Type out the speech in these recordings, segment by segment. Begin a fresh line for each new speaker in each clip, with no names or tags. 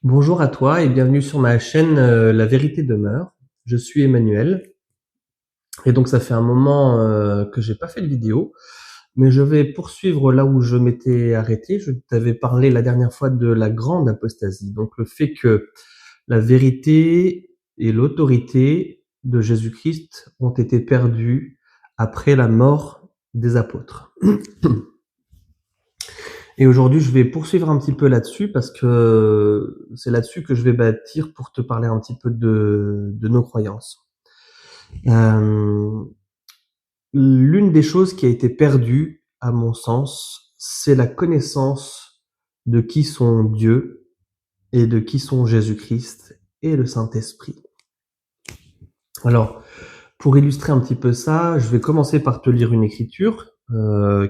Bonjour à toi et bienvenue sur ma chaîne La Vérité demeure. Je suis Emmanuel et donc ça fait un moment que j'ai pas fait de vidéo, mais je vais poursuivre là où je m'étais arrêté. Je t'avais parlé la dernière fois de la grande apostasie, donc le fait que la vérité et l'autorité de Jésus-Christ ont été perdues après la mort des apôtres. Et aujourd'hui, je vais poursuivre un petit peu là-dessus parce que c'est là-dessus que je vais bâtir pour te parler un petit peu de nos croyances. Euh, L'une des choses qui a été perdue, à mon sens, c'est la connaissance de qui sont Dieu et de qui sont Jésus-Christ et le Saint-Esprit. Alors, pour illustrer un petit peu ça, je vais commencer par te lire une écriture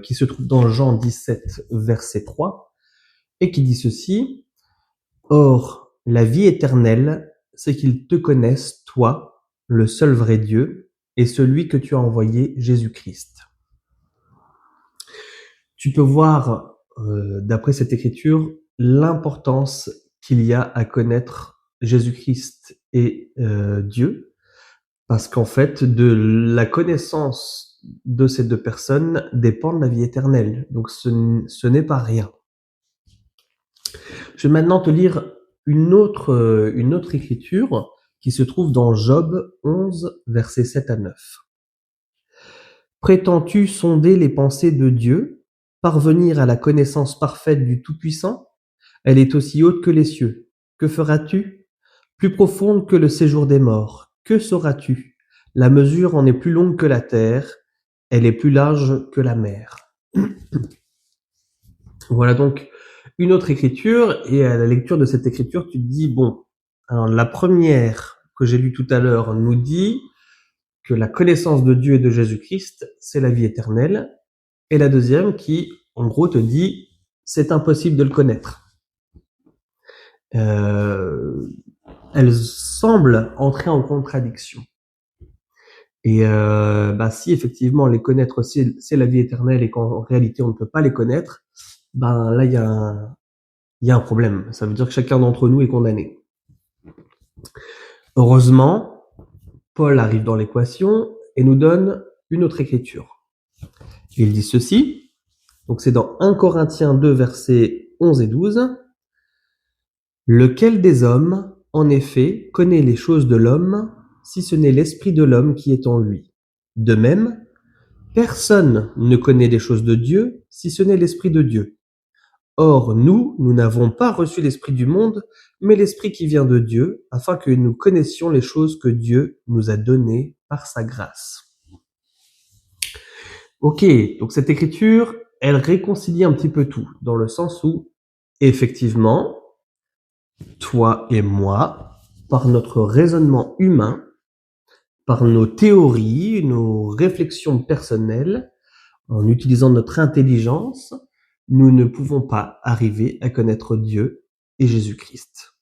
qui se trouve dans Jean 17, verset 3, et qui dit ceci: Or, la vie éternelle, c'est qu'ils te connaissent, toi, le seul vrai Dieu, et celui que tu as envoyé, Jésus-Christ. Tu peux voir, d'après cette écriture, l'importance qu'il y a à connaître Jésus-Christ et Dieu, parce qu'en fait, de la connaissance de ces deux personnes dépend de la vie éternelle. Donc ce n'est pas rien. Je vais maintenant te lire une autre écriture qui se trouve dans Job 11, versets 7 à 9. Prétends-tu sonder les pensées de Dieu, parvenir à la connaissance parfaite du Tout-Puissant? Elle est aussi haute que les cieux. Que feras-tu? Plus profonde que le séjour des morts. Que sauras-tu? La mesure en est plus longue que la terre, elle est plus large que la mer. Voilà donc une autre écriture, et à la lecture de cette écriture, tu te dis, bon, alors la première que j'ai lue tout à l'heure nous dit que la connaissance de Dieu et de Jésus-Christ, c'est la vie éternelle, et la deuxième qui, en gros, te dit, c'est impossible de le connaître. Elle semble entrer en contradiction. Et si effectivement les connaître c'est la vie éternelle et qu'en réalité on ne peut pas les connaître, là il y a un problème. Ça veut dire que chacun d'entre nous est condamné. Heureusement, Paul arrive dans l'équation et nous donne une autre écriture. Il dit ceci, donc c'est dans 1 Corinthiens 2, versets 11 et 12. Lequel des hommes, en effet, connaît les choses de l'homme, si ce n'est l'esprit de l'homme qui est en lui? De même, personne ne connaît les choses de Dieu, si ce n'est l'esprit de Dieu. Or, nous n'avons pas reçu l'esprit du monde, mais l'esprit qui vient de Dieu, afin que nous connaissions les choses que Dieu nous a données par sa grâce. Ok, donc cette écriture, elle réconcilie un petit peu tout, dans le sens où, effectivement, toi et moi, par notre raisonnement humain, par nos théories, nos réflexions personnelles, en utilisant notre intelligence, nous ne pouvons pas arriver à connaître Dieu et Jésus-Christ.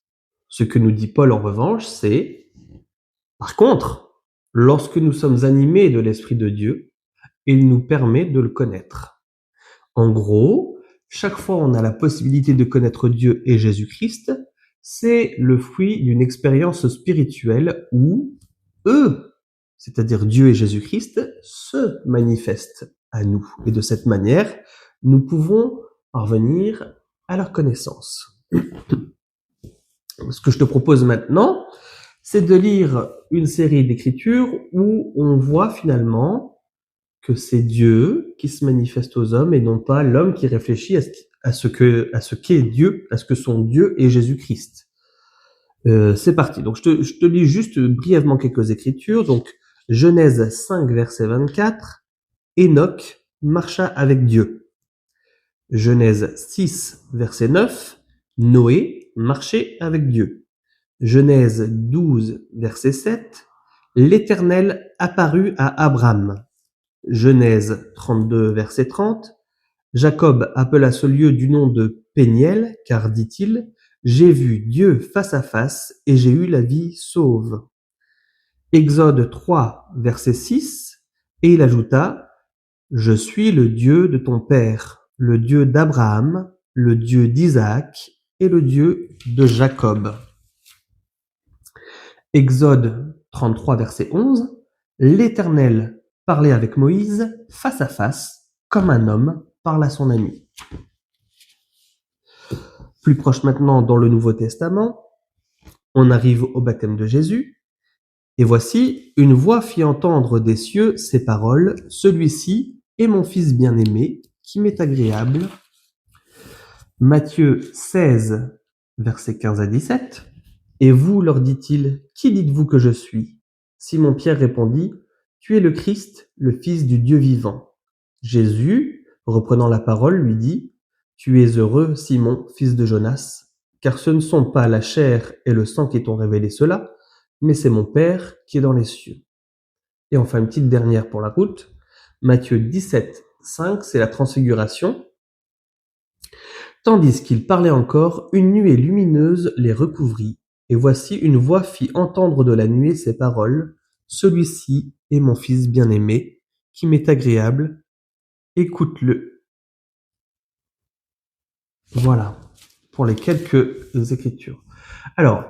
Ce que nous dit Paul en revanche, c'est, par contre, lorsque nous sommes animés de l'Esprit de Dieu, il nous permet de le connaître. En gros, chaque fois on a la possibilité de connaître Dieu et Jésus-Christ, c'est le fruit d'une expérience spirituelle où eux, c'est-à-dire Dieu et Jésus-Christ, se manifestent à nous. Et de cette manière, nous pouvons parvenir à leur connaissance. Ce que je te propose maintenant, c'est de lire une série d'écritures où on voit finalement que c'est Dieu qui se manifeste aux hommes et non pas l'homme qui réfléchit à ce qu'est Dieu, à ce que sont Dieu et Jésus-Christ. C'est parti. Donc je te lis juste brièvement quelques écritures. Donc Genèse 5, verset 24. Enoch marcha avec Dieu. Genèse 6, verset 9. Noé marchait avec Dieu. Genèse 12, verset 7. L'Éternel apparut à Abraham. Genèse 32, verset 30. Jacob appela ce lieu du nom de Péniel, car, dit-il, j'ai vu Dieu face à face et j'ai eu la vie sauve. Exode 3, verset 6. Et il ajouta, je suis le Dieu de ton père, le Dieu d'Abraham, le Dieu d'Isaac et le Dieu de Jacob. Exode 33, verset 11. L'Éternel parlait avec Moïse face à face, comme un homme parle à son ami. Plus proche maintenant dans le Nouveau Testament, on arrive au baptême de Jésus. Et voici, une voix fit entendre des cieux ces paroles, « Celui-ci est mon Fils bien-aimé, qui m'est agréable. » Matthieu 16, versets 15 à 17. Et vous, leur dit-il, qui dites-vous que je suis? Simon-Pierre répondit, tu es le Christ, le Fils du Dieu vivant. Jésus, reprenant la parole, lui dit, tu es heureux, Simon, fils de Jonas, car ce ne sont pas la chair et le sang qui t'ont révélé cela, mais c'est mon Père qui est dans les cieux. Et enfin, une petite dernière pour la route. Matthieu 17, 5, c'est la transfiguration. Tandis qu'il parlait encore, une nuée lumineuse les recouvrit, et voici une voix fit entendre de la nuée ces paroles, « Celui-ci est mon Fils bien-aimé, qui m'est agréable, écoute-le. » Voilà, pour les quelques écritures. Alors,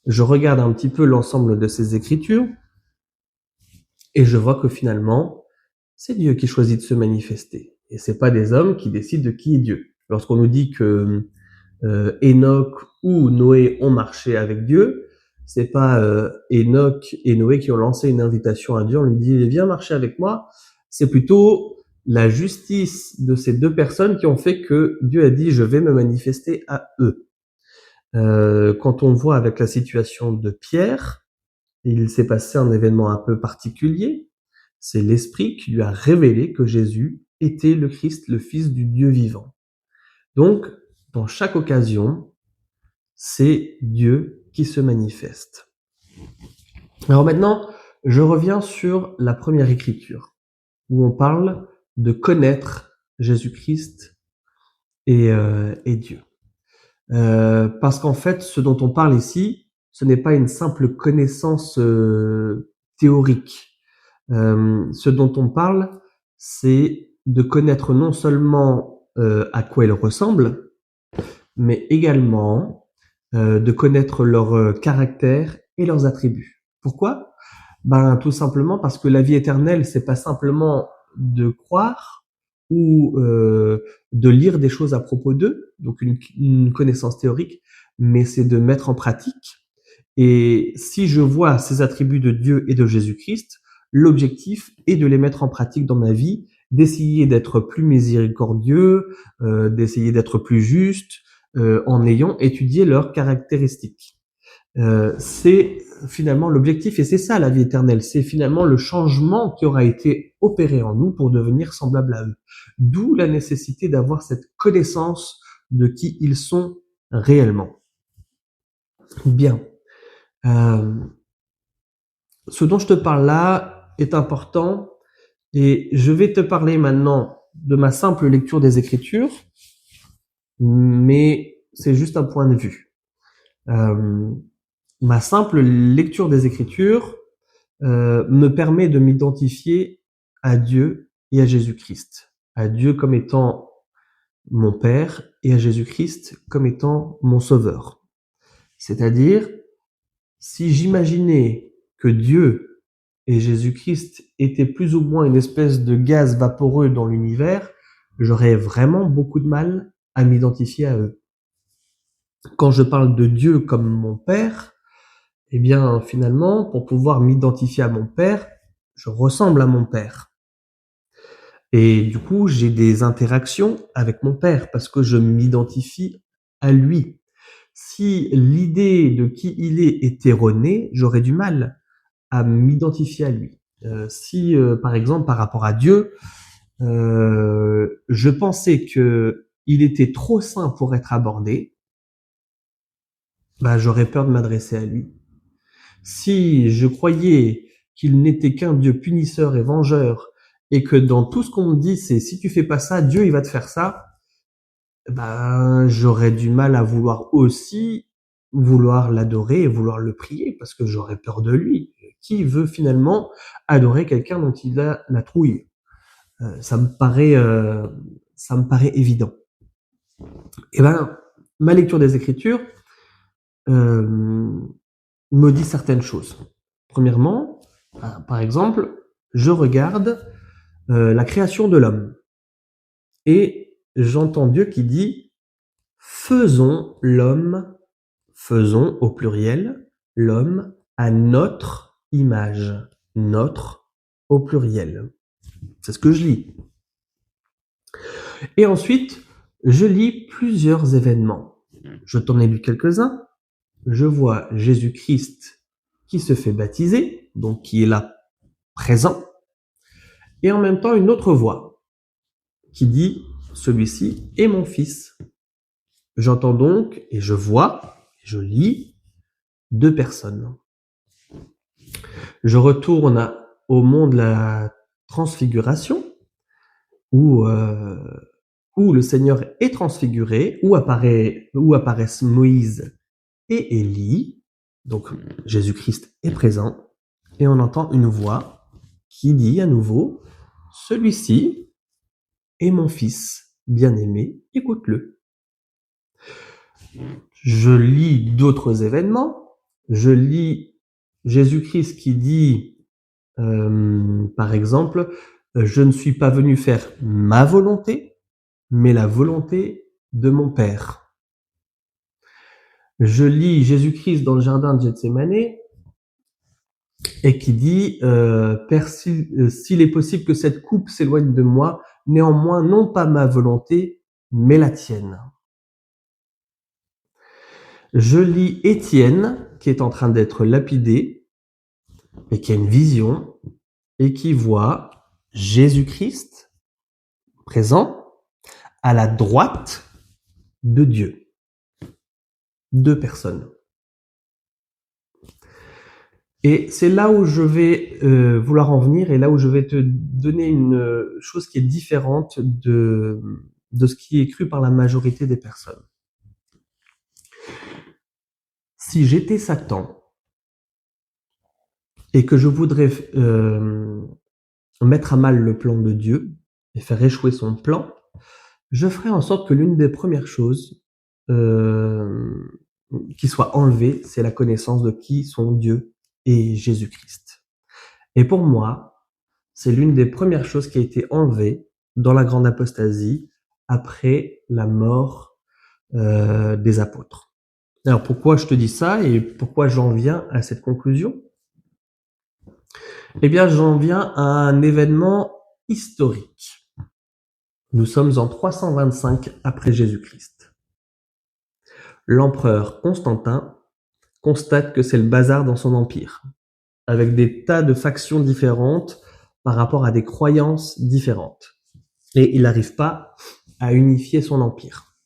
je regarde un petit peu l'ensemble de ces écritures, et je vois que finalement, c'est Dieu qui choisit de se manifester. Et c'est pas des hommes qui décident de qui est Dieu. Lorsqu'on nous dit que Enoch ou Noé ont marché avec Dieu, c'est pas Enoch et Noé qui ont lancé une invitation à Dieu, on lui dit viens marcher avec moi, c'est plutôt la justice de ces deux personnes qui ont fait que Dieu a dit je vais me manifester à eux. Quand on voit avec la situation de Pierre, il s'est passé un événement un peu particulier, c'est l'Esprit qui lui a révélé que Jésus était le Christ, le Fils du Dieu vivant. Donc, dans chaque occasion, c'est Dieu qui se manifeste. Alors maintenant, je reviens sur la première écriture, où on parle de connaître Jésus-Christ et Dieu. Parce qu'en fait, ce dont on parle ici, ce n'est pas une simple connaissance théorique. Ce dont on parle, c'est de connaître non seulement à quoi il ressemble, mais également de connaître leur caractère et leurs attributs. Pourquoi? Ben tout simplement parce que la vie éternelle, c'est pas simplement de croire ou de lire des choses à propos d'eux, donc une connaissance théorique, mais c'est de mettre en pratique. Et si je vois ces attributs de Dieu et de Jésus-Christ, l'objectif est de les mettre en pratique dans ma vie, d'essayer d'être plus miséricordieux, d'essayer d'être plus juste, en ayant étudié leurs caractéristiques. C'est finalement l'objectif, et c'est ça la vie éternelle, c'est finalement le changement qui aura été opéré en nous pour devenir semblable à eux. D'où la nécessité d'avoir cette connaissance de qui ils sont réellement. Bien. Ce dont je te parle là est important, et je vais te parler maintenant de ma simple lecture des Écritures, mais c'est juste un point de vue. Ma simple lecture des Écritures me permet de m'identifier à Dieu et à Jésus-Christ. À Dieu comme étant mon Père et à Jésus-Christ comme étant mon Sauveur. C'est-à-dire, si j'imaginais que Dieu et Jésus-Christ étaient plus ou moins une espèce de gaz vaporeux dans l'univers, j'aurais vraiment beaucoup de mal à m'identifier à eux. Quand je parle de Dieu comme mon Père, eh bien, finalement, pour pouvoir m'identifier à mon Père, je ressemble à mon Père. Et du coup, j'ai des interactions avec mon Père parce que je m'identifie à lui. Si l'idée de qui il est erronée, j'aurais du mal à m'identifier à lui. Si, par exemple, par rapport à Dieu, je pensais que il était trop saint pour être abordé, bah, j'aurais peur de m'adresser à lui. Si je croyais qu'il n'était qu'un Dieu punisseur et vengeur, et que dans tout ce qu'on me dit, c'est si tu fais pas ça, Dieu il va te faire ça, ben j'aurais du mal à vouloir l'adorer et vouloir le prier, parce que j'aurais peur de lui. Qui veut finalement adorer quelqu'un dont il a la trouille? Ça me paraît évident. Et ben, ma lecture des Écritures me dit certaines choses. Premièrement, par exemple, je regarde la création de l'homme et j'entends Dieu qui dit « Faisons l'homme, faisons au pluriel, l'homme à notre image ». Notre au pluriel. C'est ce que je lis. Et ensuite, je lis plusieurs événements. Je t'en ai lu quelques-uns. Je vois Jésus-Christ qui se fait baptiser, donc qui est là, présent, et en même temps une autre voix qui dit « Celui-ci est mon fils ». J'entends donc, et je vois, je lis, deux personnes. Je retourne au monde de la transfiguration, où le Seigneur est transfiguré, où apparaissent Moïse et Élie. Donc Jésus-Christ est présent, et on entend une voix qui dit à nouveau « Celui-ci est mon fils bien-aimé, écoute-le ». Je lis d'autres événements. Je lis Jésus-Christ qui dit, par exemple, je ne suis pas venu faire ma volonté, mais la volonté de mon Père. Je lis Jésus-Christ dans le jardin de Gethsémane et qui dit, Père, s'il est possible que cette coupe s'éloigne de moi, néanmoins non pas ma volonté, mais la tienne. Je lis Étienne qui est en train d'être lapidé et qui a une vision et qui voit Jésus-Christ présent à la droite de Dieu. Deux personnes. Et c'est là où je vais vouloir en venir et là où je vais te donner une chose qui est différente de ce qui est cru par la majorité des personnes. Si j'étais Satan et que je voudrais mettre à mal le plan de Dieu et faire échouer son plan, je ferai en sorte que l'une des premières choses qui soit enlevée, c'est la connaissance de qui sont Dieu et Jésus-Christ. Et pour moi, c'est l'une des premières choses qui a été enlevée dans la grande apostasie après la mort des apôtres. Alors pourquoi je te dis ça et pourquoi j'en viens à cette conclusion ? Eh bien, j'en viens à un événement historique. Nous sommes en 325 après Jésus-Christ. L'empereur Constantin constate que c'est le bazar dans son empire, avec des tas de factions différentes par rapport à des croyances différentes. Et il n'arrive pas à unifier son empire.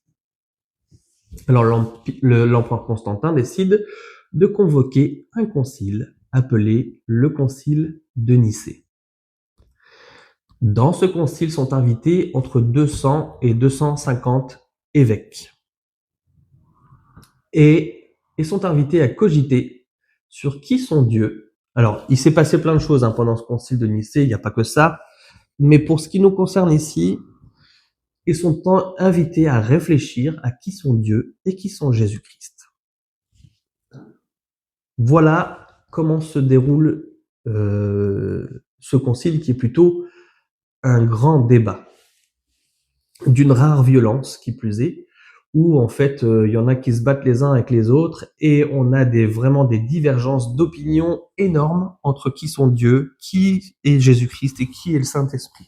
Alors l'empereur Constantin décide de convoquer un concile appelé le concile de Nicée. Dans ce concile sont invités entre 200 et 250 évêques. Et ils sont invités à cogiter sur qui sont Dieu. Alors, il s'est passé plein de choses pendant ce concile de Nicée, il n'y a pas que ça. Mais pour ce qui nous concerne ici, ils sont invités à réfléchir à qui sont Dieu et qui sont Jésus-Christ. Voilà comment se déroule ce concile qui est plutôt un grand débat, d'une rare violence qui plus est, où en fait il y en a qui se battent les uns avec les autres et on a vraiment des divergences d'opinion énormes entre qui sont Dieu, qui est Jésus-Christ et qui est le Saint-Esprit.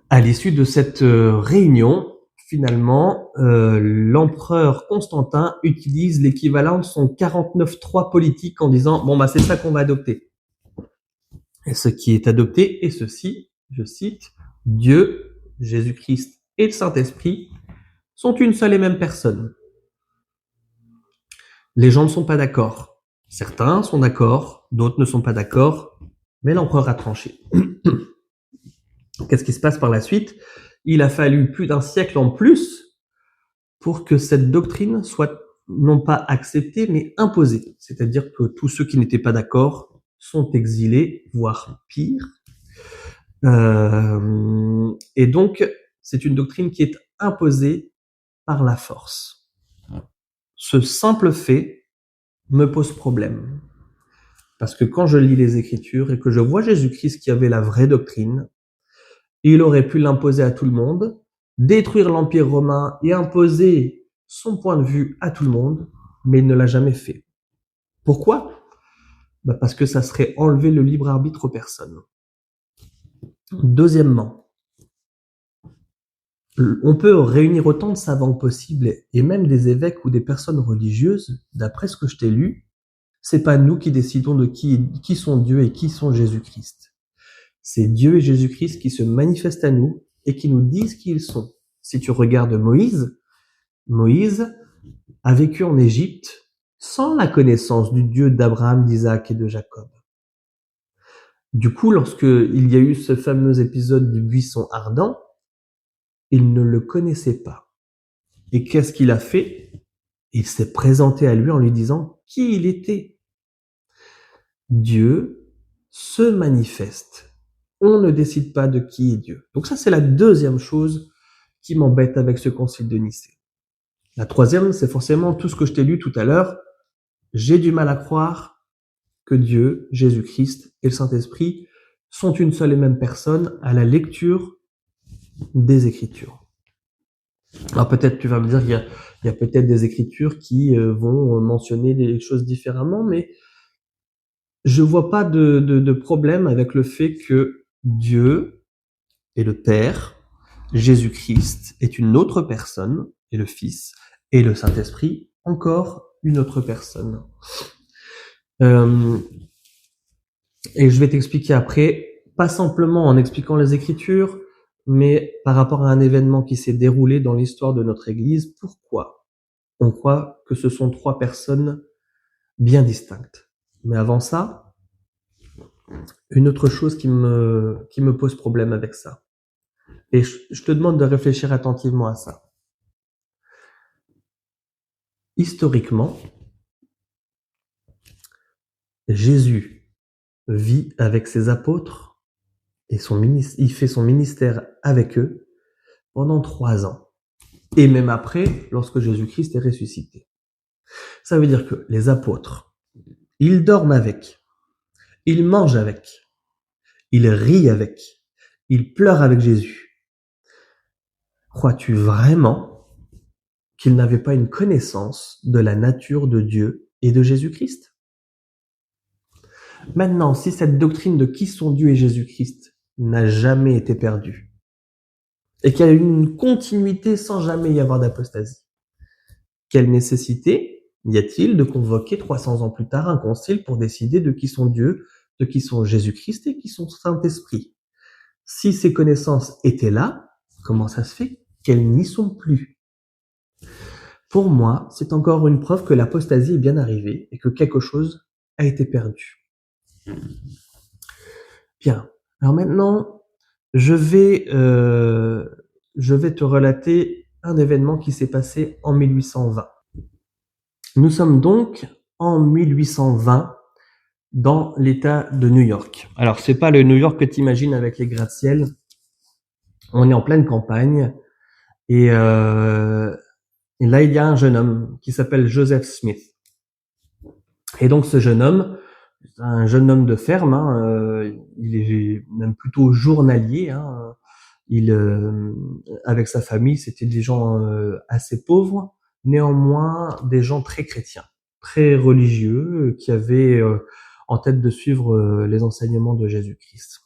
À l'issue de cette réunion, finalement, l'empereur Constantin utilise l'équivalent de son 49.3 politique en disant « Bon, c'est ça qu'on va adopter ». Et ce qui est adopté est ceci, je cite, « Dieu, Jésus-Christ et le Saint-Esprit sont une seule et même personne. » Les gens ne sont pas d'accord. Certains sont d'accord, d'autres ne sont pas d'accord, mais l'empereur a tranché. Qu'est-ce qui se passe par la suite ? Il a fallu plus d'un siècle en plus pour que cette doctrine soit non pas acceptée, mais imposée. C'est-à-dire que tous ceux qui n'étaient pas d'accord sont exilés, voire pire. Et donc, c'est une doctrine qui est imposé par la force. Ce simple fait me pose problème. Parce que quand je lis les Écritures et que je vois Jésus-Christ qui avait la vraie doctrine, il aurait pu l'imposer à tout le monde, détruire l'Empire romain et imposer son point de vue à tout le monde, mais il ne l'a jamais fait. Pourquoi ? Parce que ça serait enlever le libre arbitre aux personnes. Deuxièmement, on peut réunir autant de savants que possible et même des évêques ou des personnes religieuses, d'après ce que je t'ai lu, c'est pas nous qui décidons de qui sont Dieu et qui sont Jésus-Christ. C'est Dieu et Jésus-Christ qui se manifestent à nous et qui nous disent qui ils sont. Si tu regardes Moïse a vécu en Égypte sans la connaissance du Dieu d'Abraham, d'Isaac et de Jacob. Du coup, lorsque il y a eu ce fameux épisode du buisson ardent, il ne le connaissait pas. Et qu'est-ce qu'il a fait ? Il s'est présenté à lui en lui disant qui il était. Dieu se manifeste. On ne décide pas de qui est Dieu. Donc ça, c'est la deuxième chose qui m'embête avec ce concile de Nicée. La troisième, c'est forcément tout ce que je t'ai lu tout à l'heure. J'ai du mal à croire que Dieu, Jésus-Christ et le Saint-Esprit sont une seule et même personne à la lecture des Écritures. Alors peut-être tu vas me dire qu'il y a peut-être des Écritures qui vont mentionner les choses différemment, mais je vois pas de problème avec le fait que Dieu est le Père, Jésus-Christ est une autre personne, et le Fils, et le Saint-Esprit, encore une autre personne. Et je vais t'expliquer après, pas simplement en expliquant les Écritures, mais par rapport à un événement qui s'est déroulé dans l'histoire de notre Église, pourquoi on croit que ce sont trois personnes bien distinctes. Mais avant ça, une autre chose qui me pose problème avec ça. Et je te demande de réfléchir attentivement à ça. Historiquement, Jésus vit avec ses apôtres et il fait son ministère avec eux pendant 3 ans. Et même après, lorsque Jésus-Christ est ressuscité. Ça veut dire que les apôtres, ils dorment avec, ils mangent avec, ils rient avec, ils pleurent avec Jésus. Crois-tu vraiment qu'ils n'avaient pas une connaissance de la nature de Dieu et de Jésus-Christ ? Maintenant, si cette doctrine de qui sont Dieu et Jésus-Christ n'a jamais été perdue, et qu'il y a une continuité sans jamais y avoir d'apostasie, quelle nécessité y a-t-il de convoquer 300 ans plus tard un concile pour décider de qui sont Dieu, de qui sont Jésus-Christ et qui sont Saint-Esprit ? Si ces connaissances étaient là, comment ça se fait qu'elles n'y sont plus ? Pour moi, c'est encore une preuve que l'apostasie est bien arrivée et que quelque chose a été perdu. Bien. Alors maintenant, je vais te relater un événement qui s'est passé en 1820. Nous sommes donc en 1820 dans l'État de New York. Alors, c'est pas le New York que tu imagines avec les gratte-ciel. On est en pleine campagne et là, il y a un jeune homme qui s'appelle Joseph Smith. Et donc, ce jeune homme, un jeune homme de ferme, il est même plutôt journalier. Avec sa famille, c'était des gens assez pauvres, néanmoins des gens très chrétiens, très religieux, qui avaient en tête de suivre les enseignements de Jésus-Christ.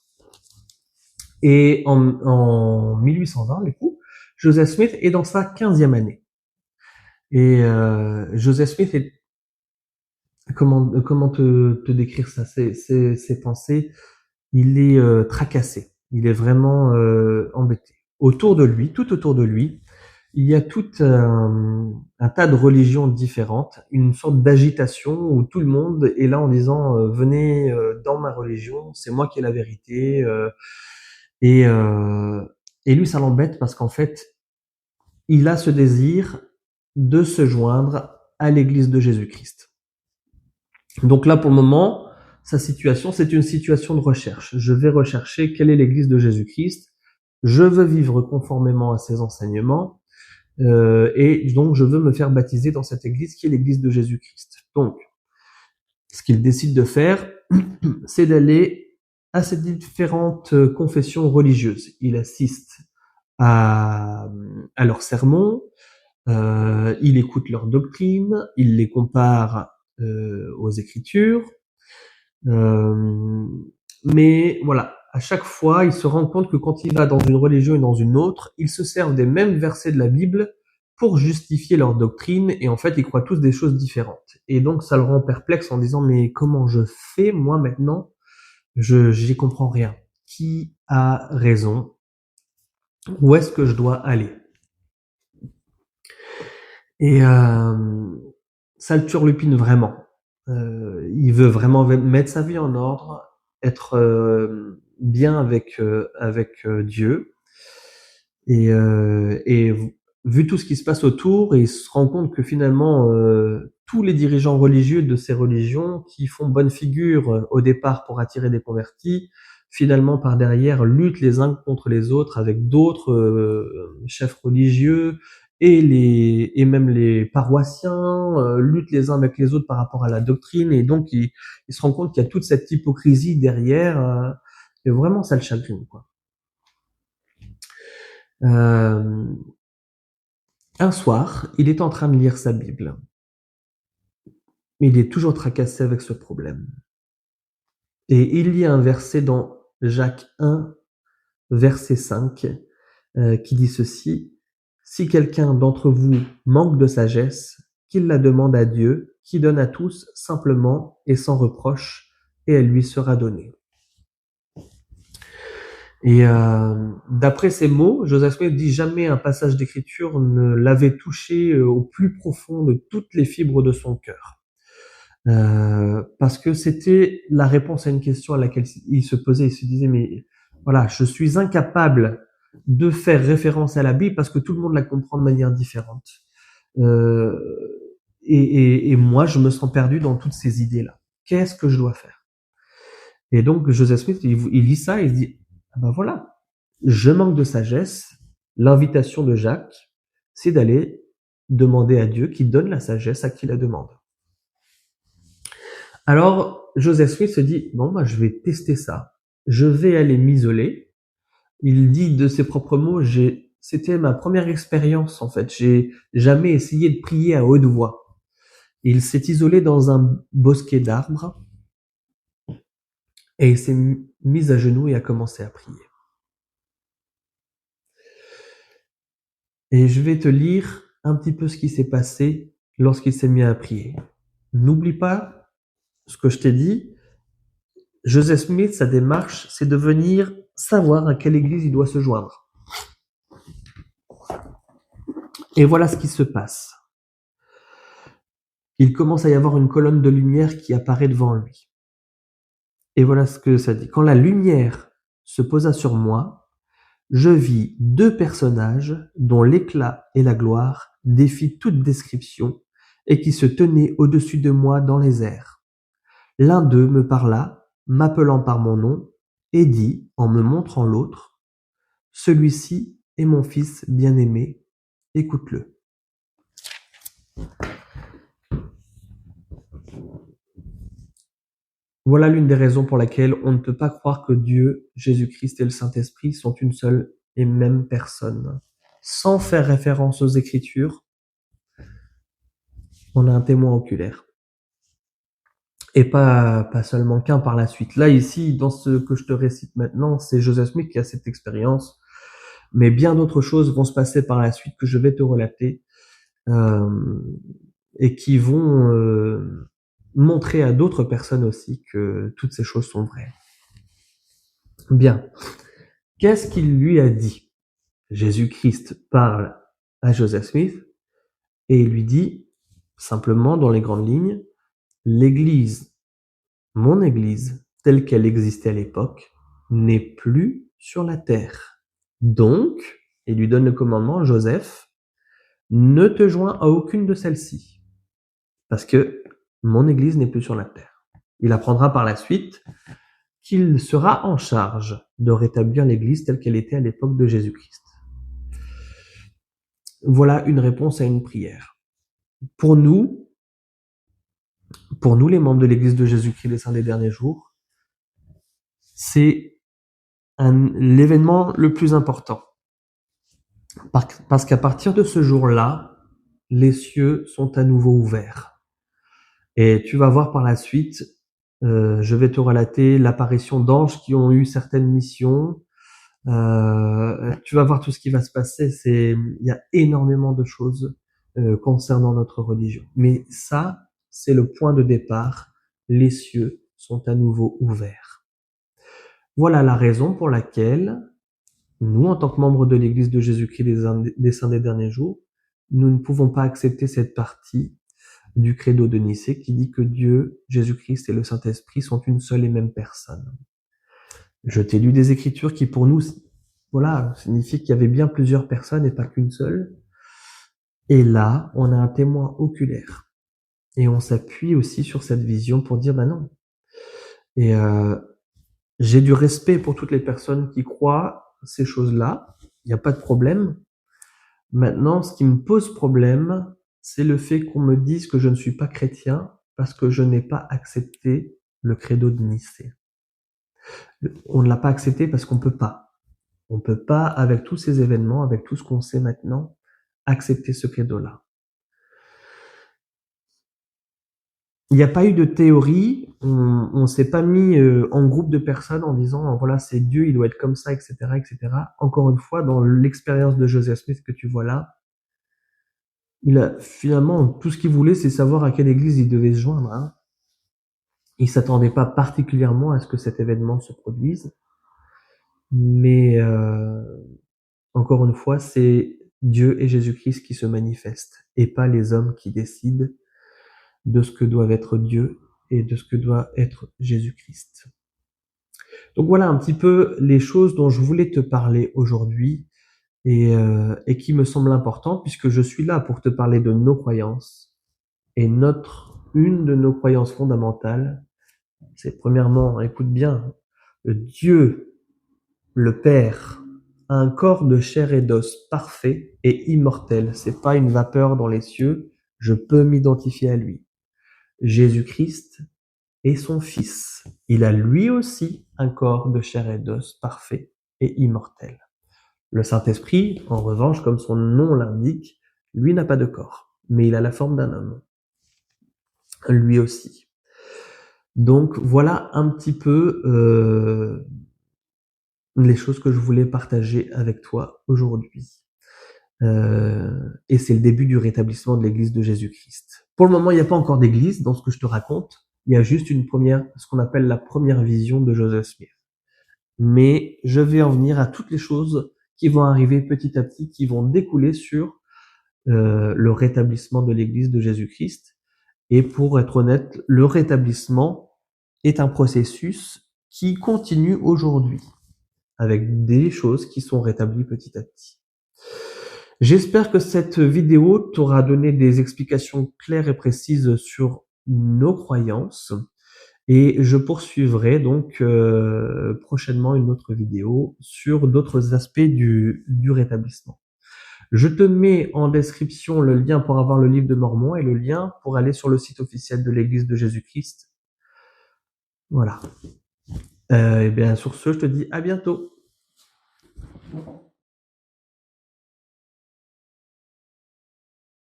Et en 1820, du coup, Joseph Smith est dans sa 15e année. Et Joseph Smith est comment te décrire ça, ses pensées, il est tracassé, il est vraiment embêté. Tout autour de lui, il y a tout un tas de religions différentes, une sorte d'agitation où tout le monde est là en disant venez dans ma religion, c'est moi qui ai la vérité. Et lui, ça l'embête parce qu'en fait, il a ce désir de se joindre à l'Église de Jésus-Christ. Donc là, pour le moment, sa situation, c'est une situation de recherche. Je vais rechercher quelle est l'Église de Jésus-Christ. Je veux vivre conformément à ses enseignements. et donc je veux me faire baptiser dans cette église qui est l'église de Jésus-Christ. Donc, ce qu'il décide de faire, c'est d'aller à ces différentes confessions religieuses. Il assiste à leurs sermons, il écoute leurs doctrines, il les compare aux Écritures, mais voilà, à chaque fois, il se rend compte que quand il va dans une religion et dans une autre, ils se servent des mêmes versets de la Bible pour justifier leur doctrine, et en fait, ils croient tous des choses différentes. Et donc, ça le rend perplexe en disant, mais comment je fais, moi, maintenant? J'y comprends rien. Qui a raison? Où est-ce que je dois aller? Et ça le turlupine vraiment. Il veut vraiment mettre sa vie en ordre, être bien avec Dieu. Et vu tout ce qui se passe autour, il se rend compte que finalement tous les dirigeants religieux de ces religions qui font bonne figure au départ pour attirer des convertis, finalement par derrière luttent les uns contre les autres avec d'autres chefs religieux et même les paroissiens luttent les uns avec les autres par rapport à la doctrine, et donc il se rend compte qu'il y a toute cette hypocrisie derrière, et vraiment ça le chagrine, quoi. Un soir, il est en train de lire sa Bible, mais il est toujours tracassé avec ce problème. Et il lit un verset dans Jacques 1, verset 5, qui dit ceci: « Si quelqu'un d'entre vous manque de sagesse, qu'il la demande à Dieu, qui donne à tous simplement et sans reproche, et elle lui sera donnée. » Et d'après ces mots, Joseph Smith dit: jamais un passage d'écriture ne l'avait touché au plus profond de toutes les fibres de son cœur. Parce que c'était la réponse à une question à laquelle il se posait. Il se disait, mais voilà, je suis incapable de faire référence à la Bible parce que tout le monde la comprend de manière différente. Et moi, je me sens perdu dans toutes ces idées-là. Qu'est-ce que je dois faire? Et donc, Joseph Smith, il lit ça et il se dit, ah ben voilà, je manque de sagesse. L'invitation de Jacques, c'est d'aller demander à Dieu qui donne la sagesse à qui la demande. Alors, Joseph Smith se dit, bon, bah, je vais tester ça. Je vais aller m'isoler. Il dit de ses propres mots, c'était ma première expérience, en fait. J'ai jamais essayé de prier à haute voix. Il s'est isolé dans un bosquet d'arbres et il s'est mis à genoux et a commencé à prier. Et je vais te lire un petit peu ce qui s'est passé lorsqu'il s'est mis à prier. N'oublie pas ce que je t'ai dit. Joseph Smith, sa démarche, c'est de venir savoir à quelle église il doit se joindre. Et voilà ce qui se passe. Il commence à y avoir une colonne de lumière qui apparaît devant lui. Et voilà ce que ça dit. Quand la lumière se posa sur moi, je vis deux personnages dont l'éclat et la gloire défient toute description et qui se tenaient au-dessus de moi dans les airs. L'un d'eux me parla, m'appelant par mon nom, et dit, en me montrant l'autre, « Celui-ci est mon fils bien-aimé, écoute-le. » Voilà l'une des raisons pour laquelle on ne peut pas croire que Dieu, Jésus-Christ et le Saint-Esprit sont une seule et même personne. Sans faire référence aux Écritures, on a un témoin oculaire. Et pas seulement qu'un par la suite. Là, ici, dans ce que je te récite maintenant, c'est Joseph Smith qui a cette expérience, mais bien d'autres choses vont se passer par la suite que je vais te relater, et qui vont montrer à d'autres personnes aussi que toutes ces choses sont vraies. Bien. Qu'est-ce qu'il lui a dit? Jésus-Christ parle à Joseph Smith et il lui dit, simplement dans les grandes lignes, l'Église, mon Église, telle qu'elle existait à l'époque, n'est plus sur la terre. Donc, il lui donne le commandement, Joseph, ne te joins à aucune de celles-ci, parce que mon Église n'est plus sur la terre. Il apprendra par la suite qu'il sera en charge de rétablir l'Église telle qu'elle était à l'époque de Jésus-Christ. voilà une réponse à une prière. Pour nous les membres de l'Église de Jésus-Christ des Saints des Derniers Jours, c'est l'événement le plus important. Parce qu'à partir de ce jour-là, les cieux sont à nouveau ouverts. Et tu vas voir par la suite, je vais te relater l'apparition d'anges qui ont eu certaines missions. Tu vas voir tout ce qui va se passer. Il y a énormément de choses concernant notre religion. Mais ça, c'est le point de départ. Les cieux sont à nouveau ouverts. Voilà la raison pour laquelle nous, en tant que membres de l'Église de Jésus-Christ des Saints des Derniers Jours, nous ne pouvons pas accepter cette partie du credo de Nicée qui dit que Dieu, Jésus-Christ et le Saint-Esprit sont une seule et même personne. Je t'ai lu des écritures qui, pour nous, signifient qu'il y avait bien plusieurs personnes et pas qu'une seule. Et là, on a un témoin oculaire. Et on s'appuie aussi sur cette vision pour dire, non. Et j'ai du respect pour toutes les personnes qui croient ces choses-là. Il n'y a pas de problème. Maintenant, ce qui me pose problème, c'est le fait qu'on me dise que je ne suis pas chrétien parce que je n'ai pas accepté le credo de Nicée. On ne l'a pas accepté parce qu'on peut pas. On peut pas, avec tous ces événements, avec tout ce qu'on sait maintenant, accepter ce credo-là. Il n'y a pas eu de théorie, on s'est pas mis en groupe de personnes en disant voilà, c'est Dieu, il doit être comme ça, etc., etc. Encore une fois, dans l'expérience de Joseph Smith que tu vois là, il a finalement tout ce qu'il voulait, c'est savoir à quelle église il devait se joindre. Hein. Il s'attendait pas particulièrement à ce que cet événement se produise, mais encore une fois, c'est Dieu et Jésus-Christ qui se manifestent et pas les hommes qui décident de ce que doivent être Dieu et de ce que doit être Jésus-Christ. Donc voilà un petit peu les choses dont je voulais te parler aujourd'hui et qui me semblent importantes puisque je suis là pour te parler de nos croyances. Et une de nos croyances fondamentales, c'est premièrement, écoute bien, Dieu, le Père, a un corps de chair et d'os parfait et immortel. C'est pas une vapeur dans les cieux, je peux m'identifier à lui. Jésus-Christ est son Fils. Il a lui aussi un corps de chair et d'os parfait et immortel. Le Saint-Esprit, en revanche, comme son nom l'indique, lui n'a pas de corps, mais il a la forme d'un homme. Lui aussi. Donc voilà un petit peu les choses que je voulais partager avec toi aujourd'hui. Et c'est le début du rétablissement de l'Église de Jésus-Christ. Pour le moment, il n'y a pas encore d'église dans ce que je te raconte. Il y a juste ce qu'on appelle la première vision de Joseph Smith. Mais je vais en venir à toutes les choses qui vont arriver petit à petit, qui vont découler sur le rétablissement de l'Église de Jésus-Christ. Et pour être honnête, le rétablissement est un processus qui continue aujourd'hui, avec des choses qui sont rétablies petit à petit. J'espère que cette vidéo t'aura donné des explications claires et précises sur nos croyances. Et je poursuivrai donc prochainement une autre vidéo sur d'autres aspects du rétablissement. Je te mets en description le lien pour avoir le livre de Mormon et le lien pour aller sur le site officiel de l'Église de Jésus-Christ. Voilà. Et bien sur ce, je te dis à bientôt.